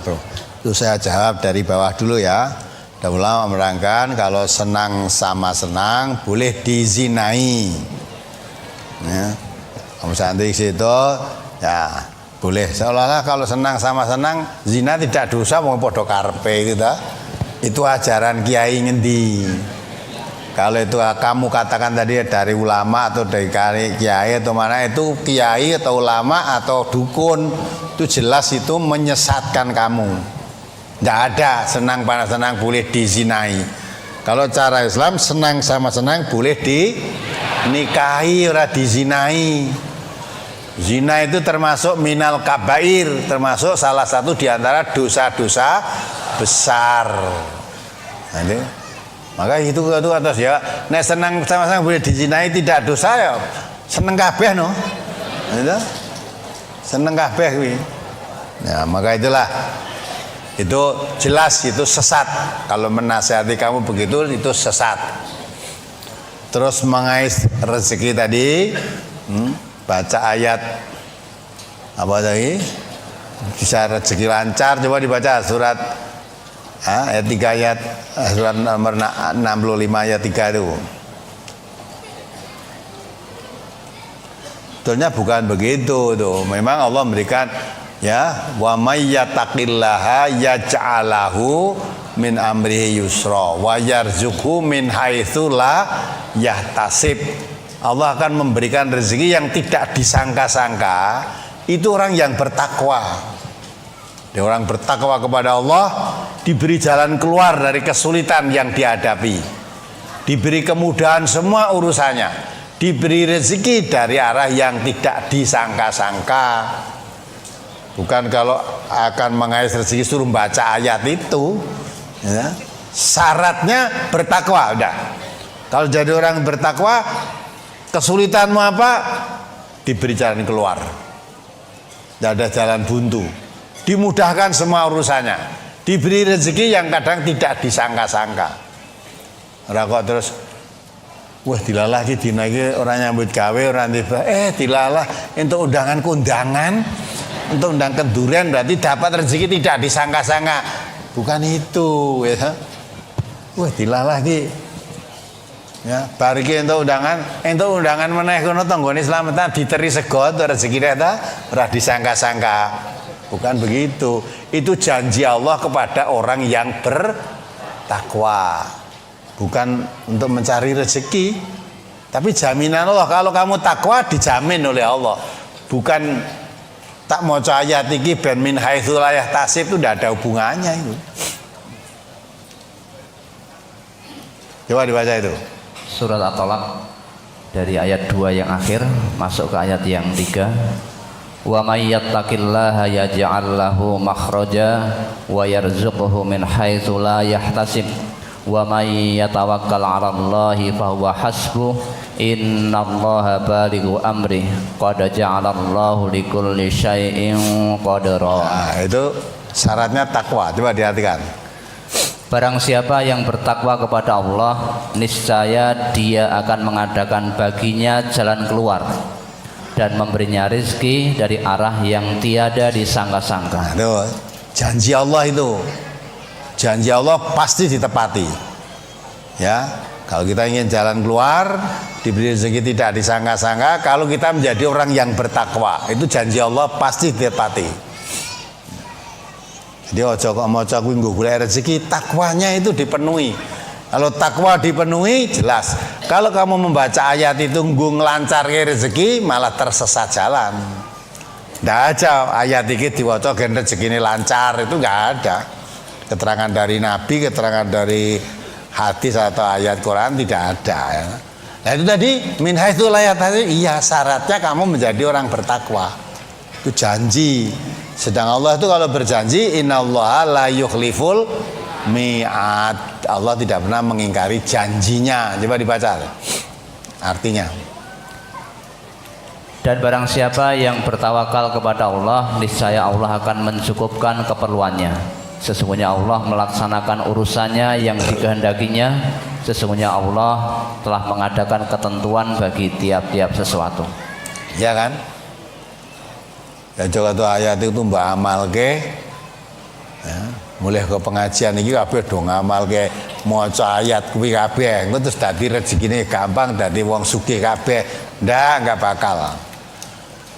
wabarakatuh. Itu saya jawab dari bawah dulu ya. Ada ulama menerangkan kalau senang sama senang boleh dizinai. Ya. Kamu cantik situ ya boleh. Seolah-olah kalau senang sama senang zina tidak dosa mau podo karpe gitu. Itu ajaran kiai ngendi. Kalau itu kamu katakan tadi dari ulama atau dari kiai atau mana, itu kiai atau ulama atau dukun, itu jelas itu menyesatkan kamu. Tidak ada senang panas senang boleh dizinai. Kalau cara Islam senang sama senang boleh dinikahi, ora dizinai. Zina itu termasuk minal kabair, termasuk salah satu diantara dosa-dosa besar. Nanti, maka itu atas ya. Nek senang sama senang boleh dizinai tidak dosa ya. Seneng kabeh no. Gitu? Seneng kabeh kuwi. Ya, maka itulah. Itu jelas itu sesat. Kalau menasihati kamu begitu itu sesat. Terus mengais rezeki tadi, baca ayat apa tadi? Bisa rezeki lancar, coba dibaca surat ayat 3 ayat surat nomor 65 ayat 3 itu. Sebetulnya bukan begitu tuh. Memang Allah memberikan ya, wa may yattaqillaha yaj'alahu min amrihi yusra wa yarzuqhu min haitsu la yahtasib. Allah akan memberikan rezeki yang tidak disangka-sangka. Itu orang yang bertakwa. Dia orang bertakwa kepada Allah diberi jalan keluar dari kesulitan yang dihadapi. Diberi kemudahan semua urusannya. Diberi rezeki dari arah yang tidak disangka-sangka. Bukan kalau akan mengais rezeki suruh baca ayat itu ya. Syaratnya bertakwa udah. Kalau jadi orang bertakwa, kesulitanmu apa? Diberi jalan keluar. Tidak ada jalan buntu. Dimudahkan semua urusannya. Diberi rezeki yang kadang tidak disangka-sangka. Ora kok terus wah dilalah iki dina iki ora nyambut gawe ora tiba. Dilalah untuk undangan kondangan. Untuk undang kedurian berarti dapat rezeki tidak disangka-sangka. Bukan itu ya. Wah dilalah iki. Ya, bariki untuk undangan meneh kono tanggane slametan diteri sego rezeki ta ora disangka-sangka. Bukan begitu. Itu janji Allah kepada orang yang bertakwa. Bukan untuk mencari rezeki, tapi jaminan Allah kalau kamu takwa dijamin oleh Allah. Bukan tak mau ayat iki ben min haitsu la yahtasib, itu tidak ada hubungannya itu. Coba dibaca itu. Surat At-Talaq dari ayat 2 yang akhir masuk ke ayat yang 3. Wa may yattaqillaha yaj'al lahu makhraja wa yarzuqhu min haitsu la yahtasib wa may yatawakkal 'ala Allahi fa huwa hasbuh innallaha balighu amri qad ja'alallahu likulli syai'in qadara. Nah, itu syaratnya takwa. Coba diartikan. Barang siapa yang bertakwa kepada Allah, niscaya Dia akan mengadakan baginya jalan keluar dan memberinya rezeki dari arah yang tiada disangka-sangka. Nah, itu janji Allah itu. Janji Allah pasti ditepati. Ya, kalau kita ingin jalan keluar, diberi rezeki tidak disangka-sangka, kalau kita menjadi orang yang bertakwa, itu janji Allah pasti ditepati. Jadi ojo kok maca kuwi nggo golek rezeki, takwanya itu dipenuhi. Kalau takwa dipenuhi jelas. Kalau kamu membaca ayat itu nggo nglancarke rezeki malah tersesat jalan. Ndak ada ayat iki diwaca gen rezekine lancar, itu enggak ada. Keterangan dari Nabi, keterangan dari hadis atau ayat Quran tidak ada ya. Nah itu tadi min haitsu la yahtasib, iya syaratnya kamu menjadi orang bertakwa. Itu janji. Sedang Allah itu kalau berjanji innallaha la yukhliful mi'ad. Allah tidak pernah mengingkari janjinya. Coba dibaca artinya. Dan barang siapa yang bertawakal kepada Allah, niscaya Allah akan mencukupkan keperluannya. Sesungguhnya Allah melaksanakan urusannya yang dikehendakinya. Sesungguhnya Allah telah mengadakan ketentuan bagi tiap-tiap sesuatu. Ya kan? Ya coba tuh ayat itu mbak amal ke Ya, mulai ke pengajian iki kabeh do ngamalke maca ayat kuwi kabeh. Engko terus dadi rezekine gampang, dadi wong sugih kabeh. Ndak bakal.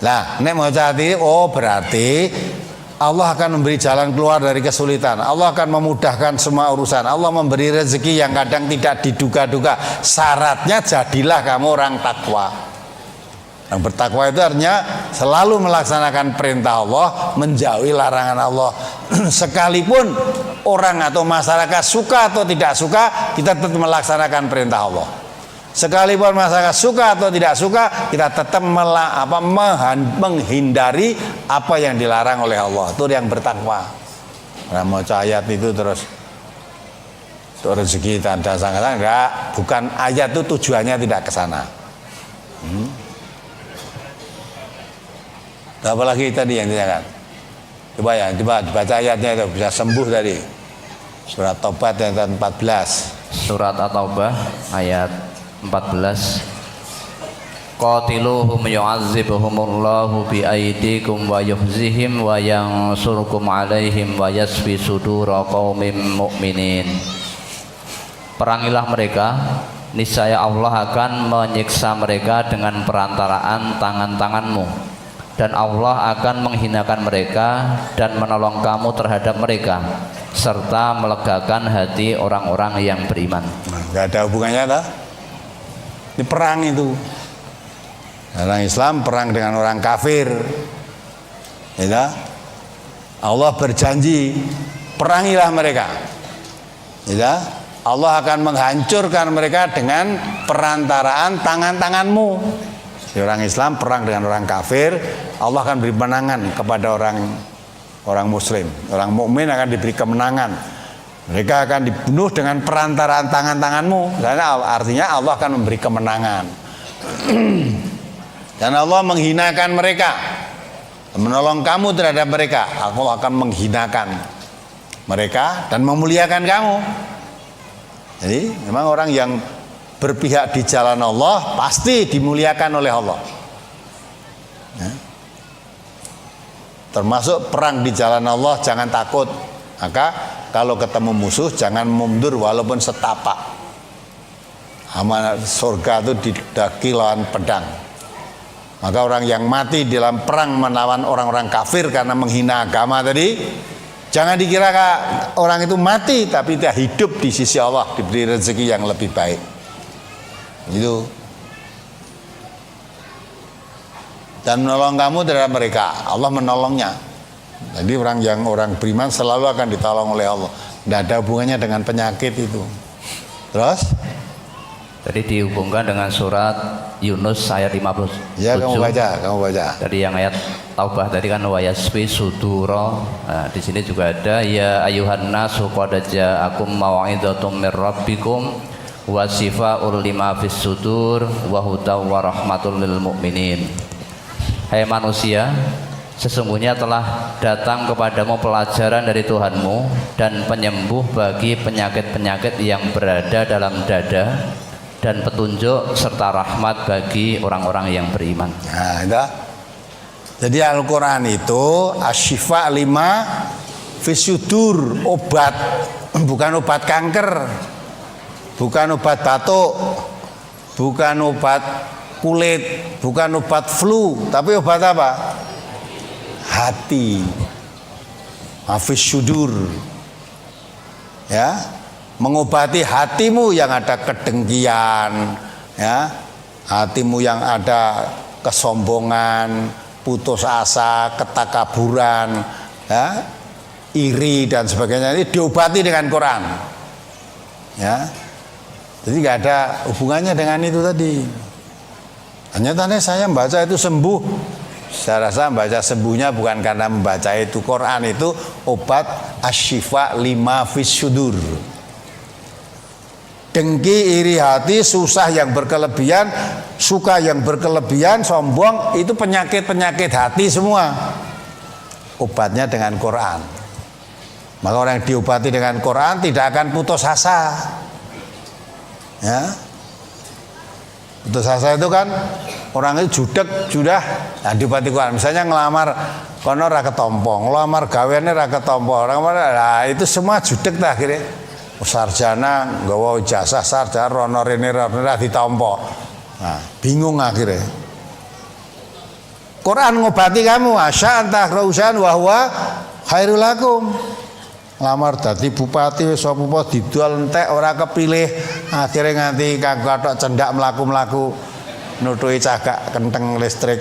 Lah, nek maca hati, oh berarti Allah akan memberi jalan keluar dari kesulitan. Allah akan memudahkan semua urusan. Allah memberi rezeki yang kadang tidak diduga-duga. Syaratnya jadilah kamu orang takwa. Yang bertakwa itu artinya selalu melaksanakan perintah Allah, menjauhi larangan Allah. Sekalipun orang atau masyarakat suka atau tidak suka, kita tetap melaksanakan perintah Allah. Sekalipun masyarakat suka atau tidak suka, kita tetap menghindari apa yang dilarang oleh Allah. Itu yang bertakwa. Nah, mau ayat itu terus rezeki tanda sangat enggak, bukan ayat itu tujuannya tidak ke sana. Apalagi tadi yang ditanyakan. Coba ya, dibaca ayatnya itu bisa sembuh tadi. Surat Taubat ayat 14. Surat At-Taubah ayat 14. Qatiluhum yu'adzibuhumullahu biaidikum wa yukhzihim wa yansurukum alaihim wa yasfi sudura qaumin mu'minin. Perangilah mereka, niscaya Allah akan menyiksa mereka dengan perantaraan tangan-tanganmu, dan Allah akan menghinakan mereka dan menolong kamu terhadap mereka, serta melegakan hati orang-orang yang beriman. Nggak ada hubungannya dah. Ini perang itu. Orang Islam perang dengan orang kafir. Ya, Allah berjanji, perangilah mereka. Ya, Allah akan menghancurkan mereka dengan perantaraan tangan-tanganmu. Orang Islam perang dengan orang kafir, Allah akan beri kemenangan kepada orang Muslim. Orang mukmin akan diberi kemenangan. Mereka akan dibunuh dengan perantaraan tangan-tanganmu. Karena artinya Allah akan memberi kemenangan. Dan Allah menghinakan mereka, menolong kamu terhadap mereka. Allah akan menghinakan mereka dan memuliakan kamu. Jadi memang orang yang berpihak di jalan Allah pasti dimuliakan oleh Allah. Ya. Termasuk perang di jalan Allah, jangan takut. Maka kalau ketemu musuh jangan mundur walaupun setapak. Amanat surga itu didaki lawan pedang. Maka orang yang mati dalam perang melawan orang-orang kafir karena menghina agama tadi, jangan dikira orang itu mati tapi dia hidup di sisi Allah, diberi rezeki yang lebih baik. Itu. Dan menolong kamu terhadap mereka, Allah menolongnya. Jadi orang beriman selalu akan ditolong oleh Allah. Tidak ada hubungannya dengan penyakit itu. Terus? Tadi dihubungkan dengan surat Yunus ayat 57. Ya, kamu baca. Tadi yang ayat Taubah tadi kan wa yasfi sudura. Nah, di sini juga ada ya ayuhan nasu qad ja'akum mau'izatum mir rabbikum wa shifaa'ul lima fis sudur wa hudaw wa rahmatul lil mu'minin. Hai manusia, sesungguhnya telah datang kepadamu pelajaran dari Tuhanmu dan penyembuh bagi penyakit-penyakit yang berada dalam dada, dan petunjuk serta rahmat bagi orang-orang yang beriman. Nah, itu. Jadi Al-Quran itu asyifa lima fisudur, obat, bukan obat kanker, bukan obat batuk, bukan obat kulit, bukan obat flu, tapi obat apa? Hati. Hafis syudur. Ya, mengobati hatimu yang ada kedengkian, ya, hatimu yang ada kesombongan, putus asa, ketakaburan, ya, iri dan sebagainya, ini diobati dengan Quran. Ya, jadi nggak ada hubungannya dengan itu tadi. Ternyata saya membaca itu sembuh. Saya rasa membaca sembuhnya bukan karena membaca itu. Quran itu obat asyifa lima fis syudur. Dengki, iri hati, susah yang berkelebihan, suka yang berkelebihan, sombong, itu penyakit-penyakit hati semua. Obatnya dengan Quran. Maka orang yang diobati dengan Quran tidak akan putus asa. Ya. Putus asa itu kan orang itu judek sudah nah, diobati Quran. Misalnya ngelamar kono ra ketompo, ngelamar gaweane ra ketompo. Nah, itu semua judek ta akhirnya. Sarjana nggawa ijazah sarjana rono rene ra ditampa. Nah, bingung akhirnya. Quran ngobati kamu, asya antah rausan wa huwa khairul lakum. Ngamar dadi bupati wis apa didol entek ora kepilih, akhirnya nganti kathok cendak mlaku-mlaku nutuhi cagak kenteng listrik.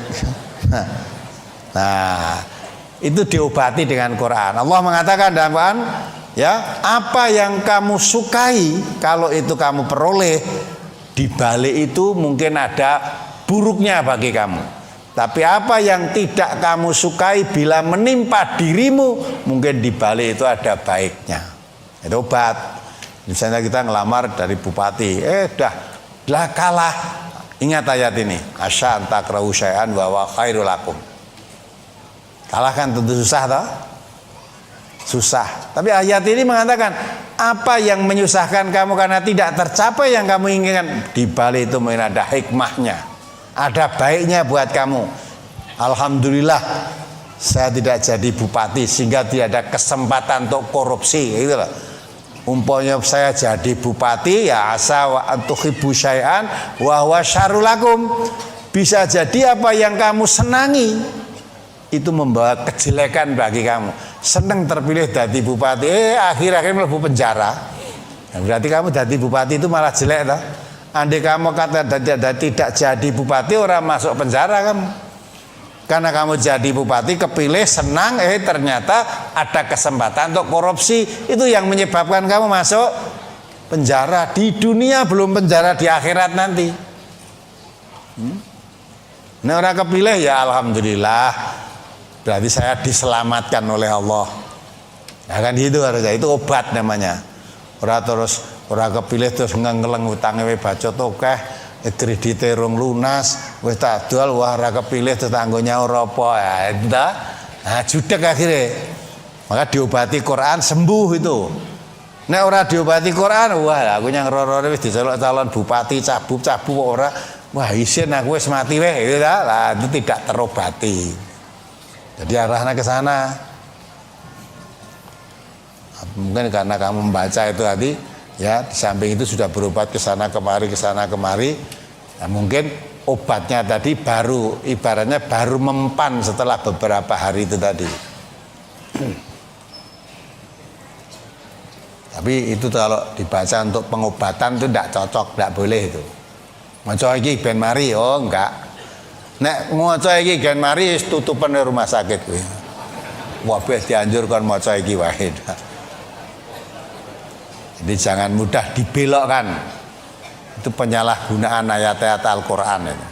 Nah, itu diobati dengan Quran. Allah mengatakan dalam Quran, ya, apa yang kamu sukai kalau itu kamu peroleh, di balik itu mungkin ada buruknya bagi kamu. Tapi apa yang tidak kamu sukai bila menimpa dirimu, mungkin di balik itu ada baiknya. Itu obat. Misalnya kita ngelamar dari bupati, dah kalah. Ingat ayat ini, asya antakrahu syai'an wa huwa khairul lakum. Kalah kan tentu susah toh? Susah. Tapi ayat ini mengatakan apa yang menyusahkan kamu karena tidak tercapai yang kamu inginkan, di balik itu mungkin ada hikmahnya. Ada baiknya buat kamu. Alhamdulillah saya tidak jadi bupati sehingga tidak ada kesempatan untuk korupsi gitu loh. Umpamanya saya jadi bupati ya asa wa antuhibbu syai'an wa huwa syarrul lakum. Bisa jadi apa yang kamu senangi itu membawa kejelekan bagi kamu. Senang terpilih jadi bupati, akhir-akhir mlebu penjara. Nah, berarti kamu jadi bupati itu malah jelek toh. Andai kamu kata tidak jadi bupati, orang masuk penjara kamu. Karena kamu jadi bupati, kepilih, senang, ternyata ada kesempatan untuk korupsi. Itu yang menyebabkan kamu masuk penjara. Di dunia belum penjara, di akhirat nanti. Nah, orang kepilih ya alhamdulillah. Berarti saya diselamatkan oleh Allah. Nah kan gitu harusnya, itu obat namanya. Orang kepilih terus ngeleng utangnya we bacot akeh, kredite rong lunas, wis tak dol wah ora kepilih tetangganya ora apa ya itu ta. Nah, judek akhirnya. Maka diobati Quran sembuh itu. Nek ora diobati Quran, wah aku nyang roro wis diceluk calon bupati cabuk ora, wah isin aku wis mati weh gitu ta. Lah itu tidak terobati. Jadi arahnya ke sana. Mungkin karena kamu membaca itu tadi, ya di samping itu sudah berobat ke sana kemari. Nah, mungkin obatnya tadi baru ibaratnya baru mempan setelah beberapa hari itu tadi. Tapi itu kalau dibaca untuk pengobatan itu tidak cocok, tidak boleh itu. Maca iki ben mari, oh enggak. Nek maca iki ben mari tutupan rumah sakit kuwi. Wabeh dianjurkan maca iki wae. Jadi jangan mudah dibelokkan. Itu penyalahgunaan ayat-ayat Al-Quran itu.